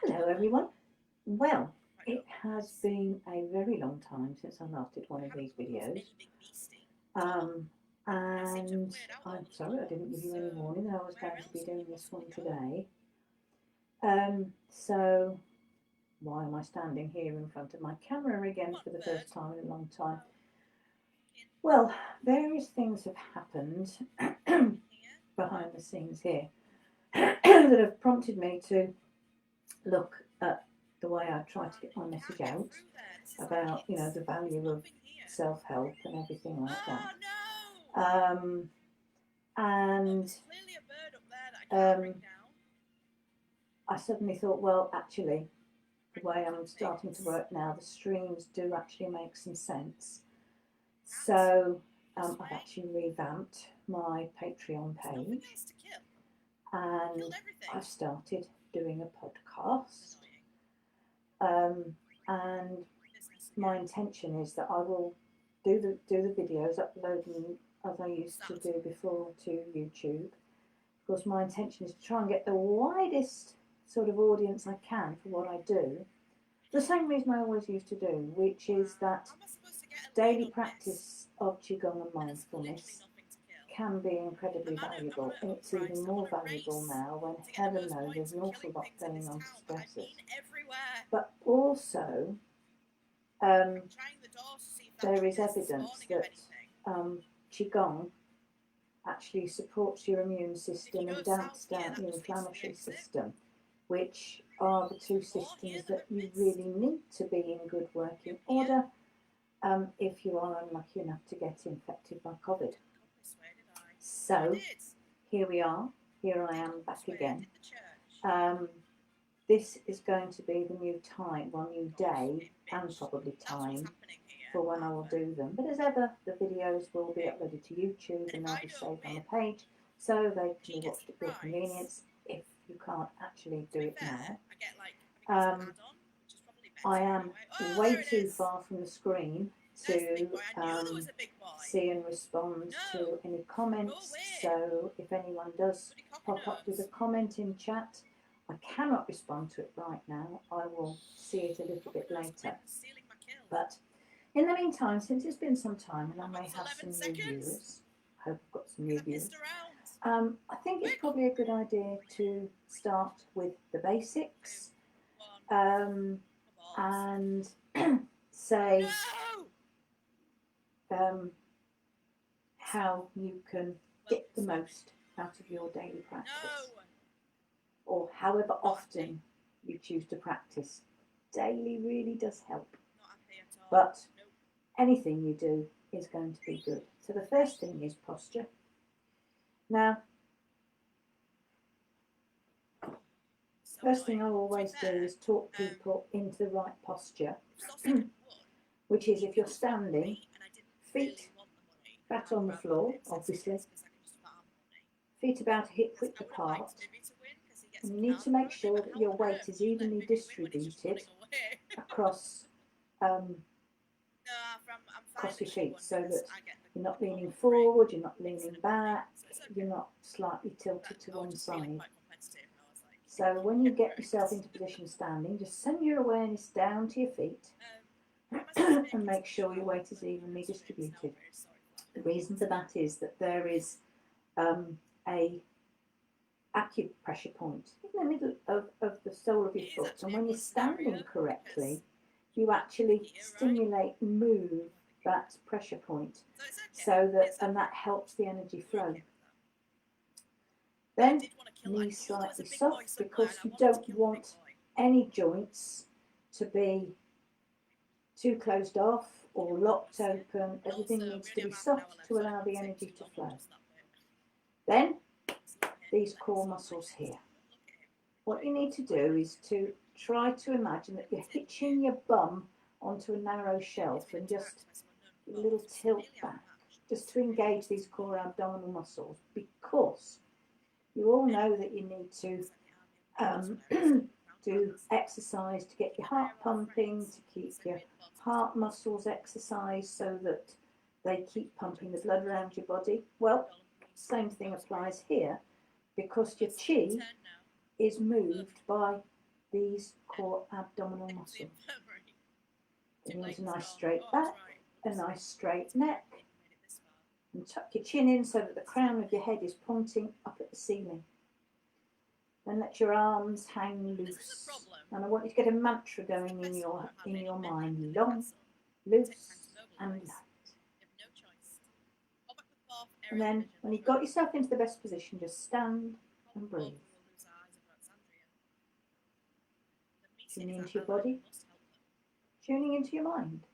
Hello everyone. Well, it has been a very long time since I last did one of these videos. Um, and I'm sorry I didn't give you any warning that I was going to be doing this one today. So why am I standing here in front of my camera again for the first time in a long time? Well, various things have happened behind the scenes here that have prompted me to look at the way I try to get my message out about, the value of self-help and everything like that. And I suddenly thought, well, actually, the way I'm starting to work now, the streams do actually make some sense. So I've actually revamped my Patreon page, and I've started doing a podcast. And my intention is that I will do the videos, upload them as I used to do before to YouTube. Of course, my intention is to try and get the widest sort of audience I can for what I do. The same reason I always used to do, which is that daily practice of qigong and mindfulness can be incredibly valuable, and it's even more valuable now when heaven knows there's an awful lot going on to stress us. But also, there is evidence that qigong actually supports your immune system and damps down your inflammatory system, which are the two systems that you really need to be in good working order if you are unlucky enough to get infected by COVID. So here we are, here I am back again. This is going to be the new time, one new day and probably time for when I will do them. But as ever, the videos will be uploaded to YouTube and they'll be saved on the page, so they can be watched at your convenience if you can't actually do it now. I am way too far from the screen to see and respond to any comments, so if anyone does pop up with a comment in chat, I cannot respond to it right now. I will see it a little bit later. But in the meantime, since it's been some time and I may have some new viewers, I hope I've got some new viewers, I think it's probably a good idea to start with the basics and say how you can get the most out of your daily practice, or however often you choose to practice. Daily really does help, but anything you do is going to be good. So the first thing is posture. Now, first thing I always do is talk people into the right posture, which is if you're standing, feet flat on the floor, obviously, feet about a hip width apart, and you need to make sure that your weight is evenly distributed across your feet, so that you're not leaning forward, you're not leaning back, you're not slightly tilted to one side. So when you get yourself into position standing, just send your awareness down to your feet and make sure your weight is evenly distributed. The reason for that is that there is a acupressure point in the middle of the sole of your foot, and when you're standing correctly, you actually stimulate and move that pressure point, and that helps the energy flow. Then knees slightly soft, because you don't want any joints to be too closed off or locked open. Everything needs to be soft to allow the energy to flow. Then these core muscles here. What you need to do is to try to imagine that you're hitching your bum onto a narrow shelf and just a little tilt back, just to engage these core abdominal muscles, because you all know that you need to do exercise to get your heart pumping, to keep your heart muscles exercised so that they keep pumping the blood around your body. Well, same thing applies here, because your chi is moved by these core abdominal muscles. Then you want a nice straight back, a nice straight neck, and tuck your chin in so that the crown of your head is pointing up at the ceiling. Then let your arms hang loose. And I want you to get a mantra going in your mind. Long, loose, and light. And then when you've got yourself into the best position, just stand and breathe. Tuning into your body, tuning into your mind.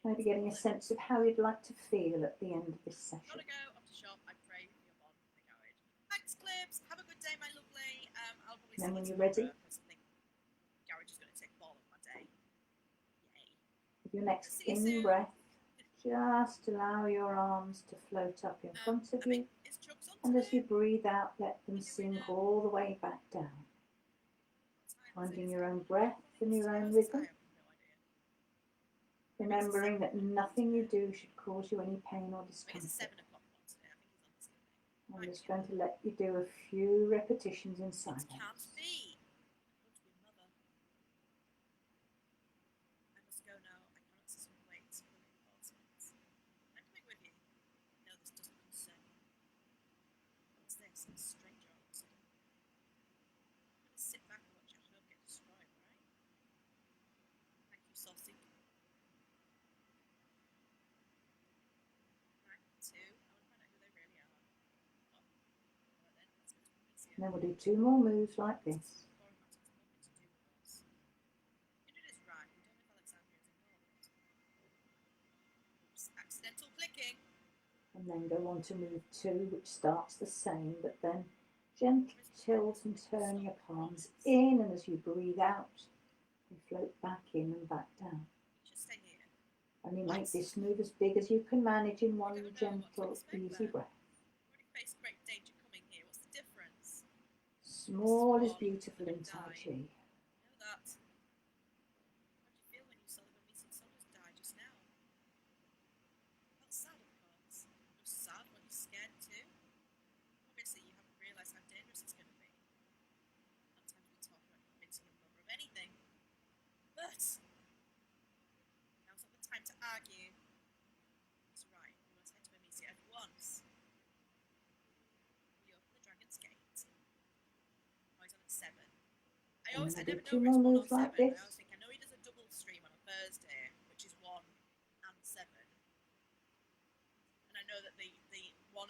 Maybe getting a sense of how you'd like to feel at the end of this session. And then when you're ready, with your next in-breath, just allow your arms to float up in front of you. And as you breathe out, let them sink all the way back down. Finding your own breath and your own rhythm. Remembering that nothing you do should cause you any pain or discomfort. I'm just going to let you do a few repetitions in silence. And then we'll do 2 more moves like this. And then go on to move 2, which starts the same, but then gently tilt and turn your palms in, and as you breathe out, you float back in and back down. Only make this move as big as you can manage in one gentle, easy breath. Small is beautiful in Tai Chi. And we'll do 2 more moves like this. I know he does a double stream on a Thursday, which is 1 and 7. And I know that the 1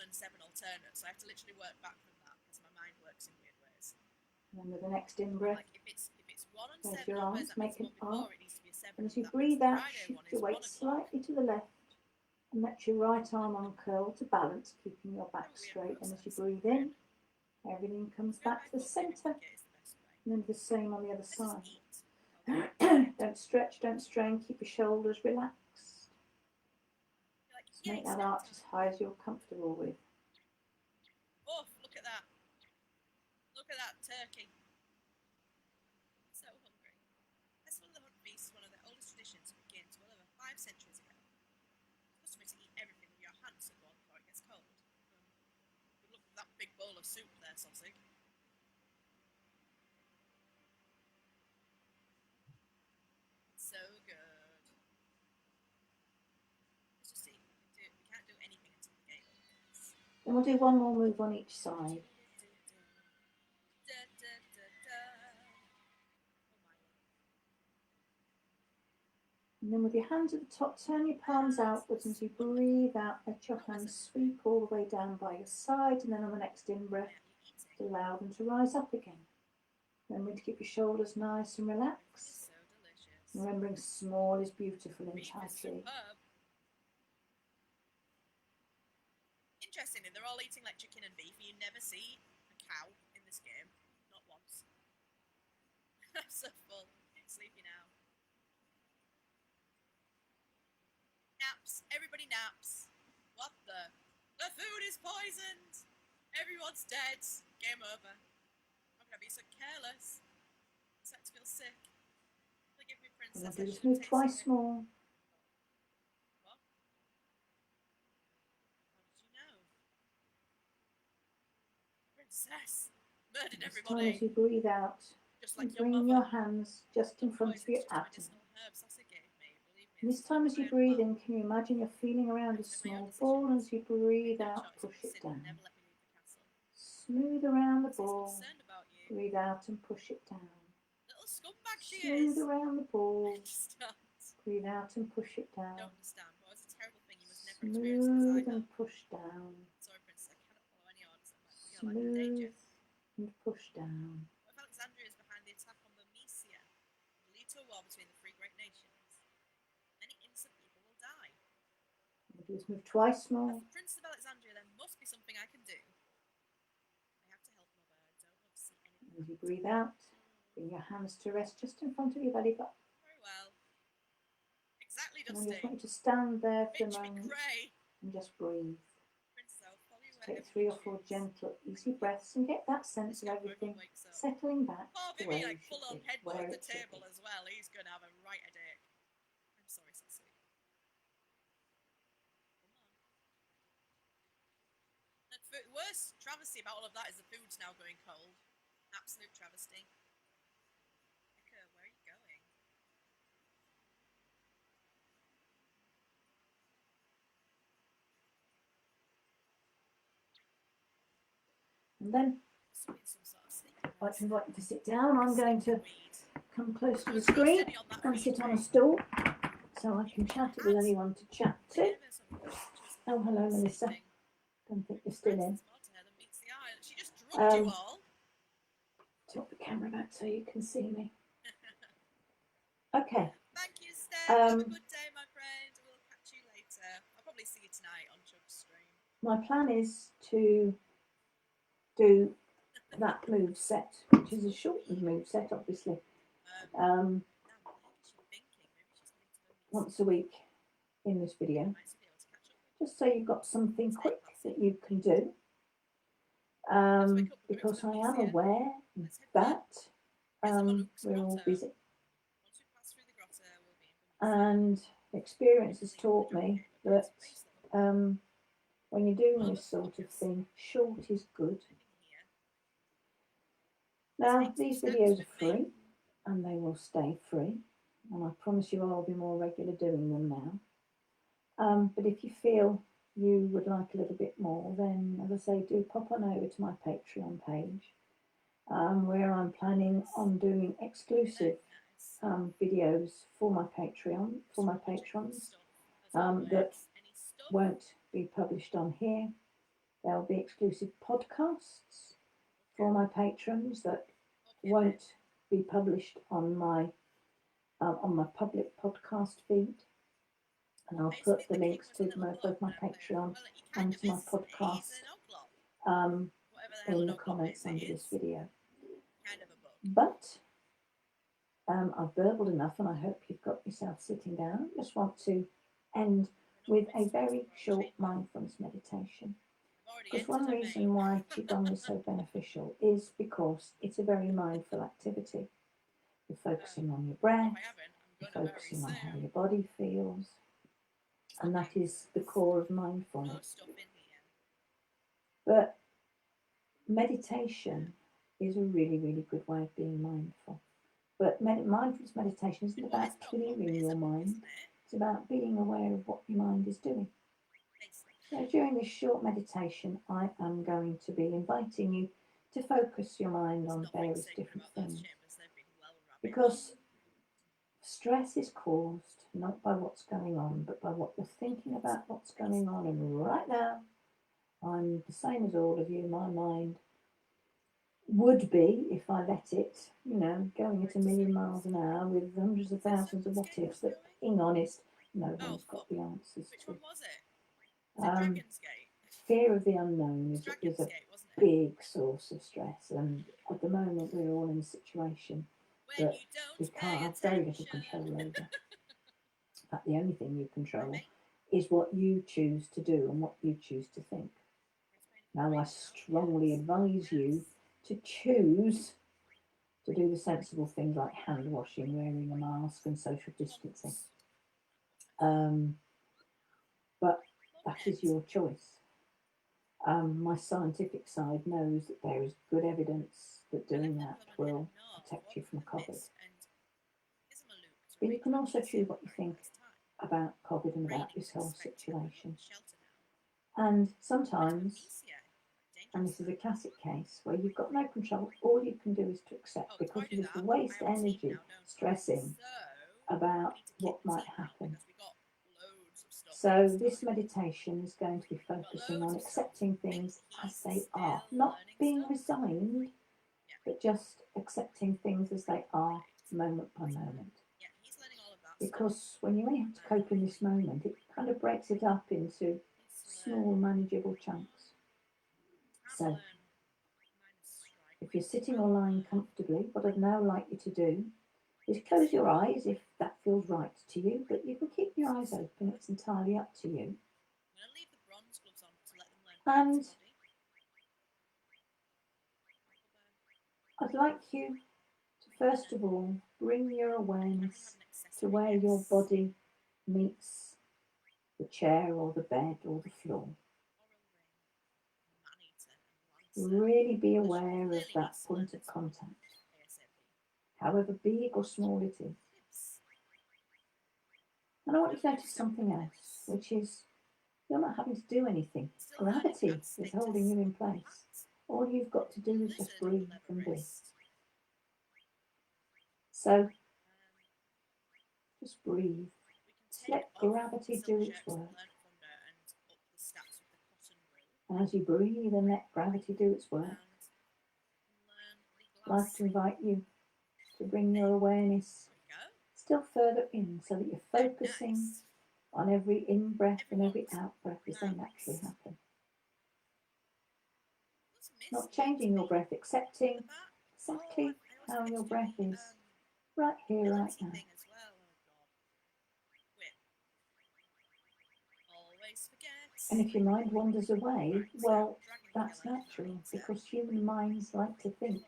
and 7 alternate, so I have to literally work back from that because my mind works in weird ways. And then with the next in-breath, like if it's 1 and raise 7, your arms, make an arc. it needs to be a 7. And as you breathe out, shift your weight slightly to the left. And let your right arm uncurl to balance, keeping your back straight. And as you breathe in, everything comes back to the centre. And then the same on the other side. Don't stretch, don't strain, keep your shoulders relaxed. Just make that arch as high as you're comfortable with. Oh, look at that. Look at that turkey. So hungry. That's one of the hunt feasts, one of the oldest traditions, begins well over 5 centuries ago. It's customary to eat everything with your hands at one before it gets cold. Good luck with that big bowl of soup there, sausage. So good. Let's just see. We can't do anything until the gate opens. Then we'll do 1 more move on each side. And then with your hands at the top, turn your palms outwards, and as you breathe out, let your hands sweep all the way down by your side, and then on the next in-breath, allow them to rise up again. Remembering to keep your shoulders nice and relaxed. Remembering small is beautiful in Tai Chi. Interestingly, they're all eating like chicken and beef, and you never see a cow in this game. Not once. I'm so full. I'm sleepy now. Naps. Everybody naps. What the? The food is poisoned. Everyone's dead. Game over. How can I be so careless? I start to feel sick. Forgive me, princess. And we'll do this move twice more. What? How did you know? Princess murdered everybody. time body. as you breathe out, Just like you your bring mother. your hands just in Look, front boys, of your it's just abdomen. medicinal herbs Sasha gave me. Believe me, And it's this time as you very breathe well. in, can you imagine you're feeling around a I just made my own small ball, and decisions. as you Made breathe no out, choice. push it Sid down. never let me leave the castle. Smooth around the Because he's ball. concerned about you. Breathe out and push it down. Little scumbag she Smooth is. around the ball. Understand. Breathe out and push it Don't down. understand. But it was a terrible thing. You must never experience it as I Smooth have. and push down. Sorry, Princess, I cannot follow any orders that might put your life in danger. Smooth and push down. What if Alexandria is behind the attack on Bermesia and will lead to a war between the three great nations? Many innocent people will die. Just move twice more. As the Prince of Alexandria, there must be something I can do. I have to help Mother. I don't want to see anything. As you breathe out, bring your hands to rest just in front of your belly button. Very well. Exactly, And I Dusty. just want you to stand there for a Mitch moment McRae. and just breathe. Princess, I'll follow you Just wherever take 3 you or 4 choose. gentle, easy breaths and get that sense This of guy everything wakes up. settling back Oh, to maybe where like it full on should be, headbutt where the it should table be. as well. He's gonna have a right headache. I'm sorry, Sassy. Come on. The worst travesty about all of that is the food's now going cold. Absolute travesty. Eka, where are you going? And then Must have been some sort of sleeping I'd like to medicine. invite you to sit down. I'm going to Weed. come close to the Don't trust screen any on that and weed sit on a thing. stool so I can You chat had with anyone to chat the to. universe on your choice of Oh, hello, Melissa. sleeping. Don't think you're still in. There's more to her than meets the eye. She just drugged you all. Tilt the camera back so you can see me. Okay. Thank you, Steph. Have a good day, my friend. We'll catch you later. I'll probably see you tonight on Chug's stream. My plan is to do that move set, which is a shortened move set, obviously, Now, what is she thinking? Maybe she's heading to the once a week in this video, Nice to be able to catch up with. just so you've got something quick that you can do. Because I am aware that we're all busy. Once we pass through the grotto, we'll be in And experience has taught me that when you're doing this sort of thing, short is good. Now, these videos are free and they will stay free. And I promise you I'll be more regular doing them now. But if you feel you would like a little bit more, then, as I say, do pop on over to my Patreon page, where I'm planning on doing exclusive videos for my Patreon, for my patrons, that won't be published on here. There'll be exclusive podcasts for my patrons that won't be published on my public podcast feed. And I'll put the links to both my Patreon and to my podcast in the comments under this video. But I've burbled enough, and I hope you've got yourself sitting down. I just want to end with a very short mindfulness meditation. Because one reason why qigong is so beneficial is because it's a very mindful activity. You're focusing on your breath, you're focusing on how your body feels, and that is the core of mindfulness. But meditation is a really, really good way of being mindful. But mindfulness meditation isn't about clearing your mind. It's about being aware of what your mind is doing. So during this short meditation, I am going to be inviting you to focus your mind on various different things. Because stress is caused not by what's going on, but by what you're thinking about what's going on. And right now, I'm the same as all of you. My mind would be, if I let it, going at 1,000,000 miles an hour with hundreds of thousands of what ifs that, being honest, no one's got the answers to. Fear of the unknown is a big source of stress, and at the moment we're all in a situation that we can't have very little control over. In fact, the only thing you control is what you choose to do and what you choose to think. Now, I strongly advise you to choose to do the sensible things like hand washing, wearing a mask and social distancing. But that is your choice. My scientific side knows that there is good evidence that doing that will protect you from COVID. But you can also choose what you think about COVID and about this whole situation. And sometimes, and this is a classic case, where you've got no control, all you can do is to accept, because you just waste energy stressing about what might happen. So this meditation is going to be focusing on accepting things as they are, not being resigned, but just accepting things as they are, moment by moment. Because when you only have to cope in this moment, it kind of breaks it up into small, manageable chunks. So, if you're sitting or lying comfortably, what I'd now like you to do is close your eyes if that feels right to you, but you can keep your eyes open, it's entirely up to you. And I'd like you to first of all bring your awareness to where your body meets the chair or the bed or the floor. Really be aware of that point of contact, however big or small it is. And I want you to notice something else, which is you're not having to do anything. Gravity is holding you in place. All you've got to do is just breathe and be. So, just breathe. Just let gravity do its work. And as you breathe and let gravity do its work, I'd like to invite you to bring your awareness still further in, so that you're focusing on every in-breath and every out-breath as they naturally happen. Not changing your breath, accepting exactly how your breath is right here, right now. And if your mind wanders away, well, that's natural, because human minds like to think.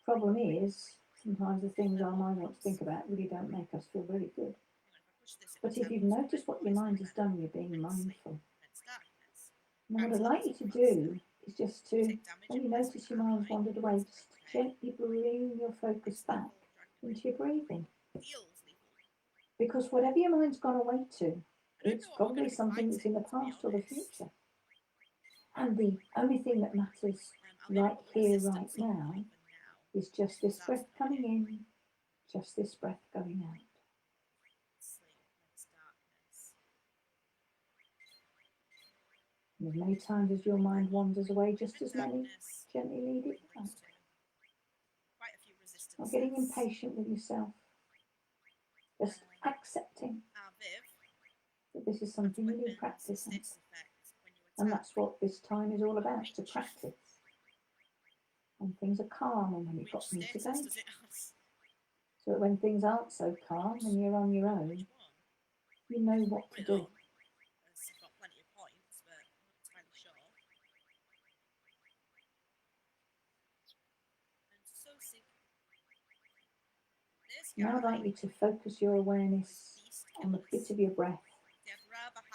Problem is, sometimes the things our mind wants to think about really don't make us feel very good. But if you've noticed what your mind has done, you're being mindful. Now what I'd like you to do is just to, when you notice your mind's wandered away, just gently bring your focus back into your breathing. Because whatever your mind's gone away to, it's probably something that's in the past or the future. And the only thing that matters right here, right now, is just this breath coming in, just this breath going out. And as many times as your mind wanders away, just as many, gently lead it back. Not getting impatient with yourself, just accepting that this is something you need practice at. And that's what this time is all about, to practice. When things are calm and when you've got mitigation. So that when things aren't so calm and you're on your own, you know what to do. Now I'd like you to focus your awareness on the bit of your breath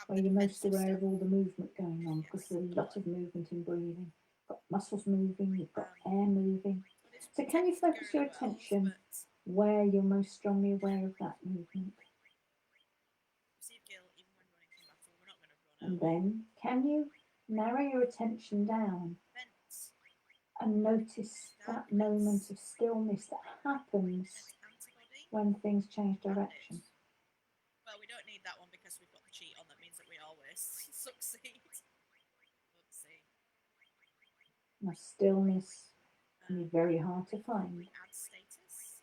where you're most aware of all the movement going on, because there's a lot of movement in breathing. You've got muscles moving, you've got air moving. So can you focus your attention where you're most strongly aware of that movement? And then can you narrow your attention down and notice that moment of stillness that happens when things change direction? Well, we don't need that one because we've got the cheat on. That means that we always succeed. Oopsie. Now, stillness can be very hard to find. Add status.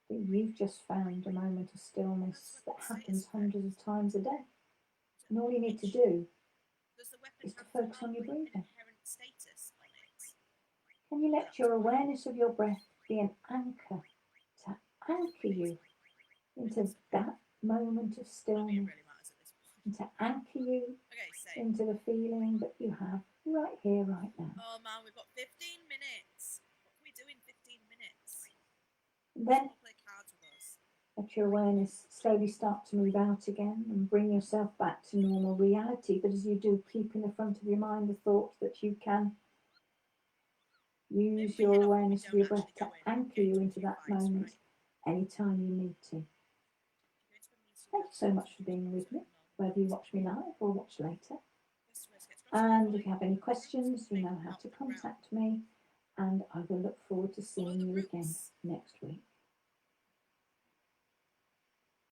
But you've just found a moment of stillness that happens hundreds of times a day. And all you need to do is to focus on your breathing. Can you let your awareness of your breath be an anchor to anchor you into that moment of stillness, and to anchor you into the feeling that you have right here, right now? Oh man, we've got 15 minutes. What can we do in 15 minutes? Then let your awareness slowly start to move out again and bring yourself back to normal reality. But as you do, keep in the front of your mind the thought that you can Use your awareness of your breath to anchor you into that moment anytime you need to. Thank you so much for being with me, whether you watch me live or watch later. And if you have any questions, you know how to contact me, and I will look forward to seeing you again next week.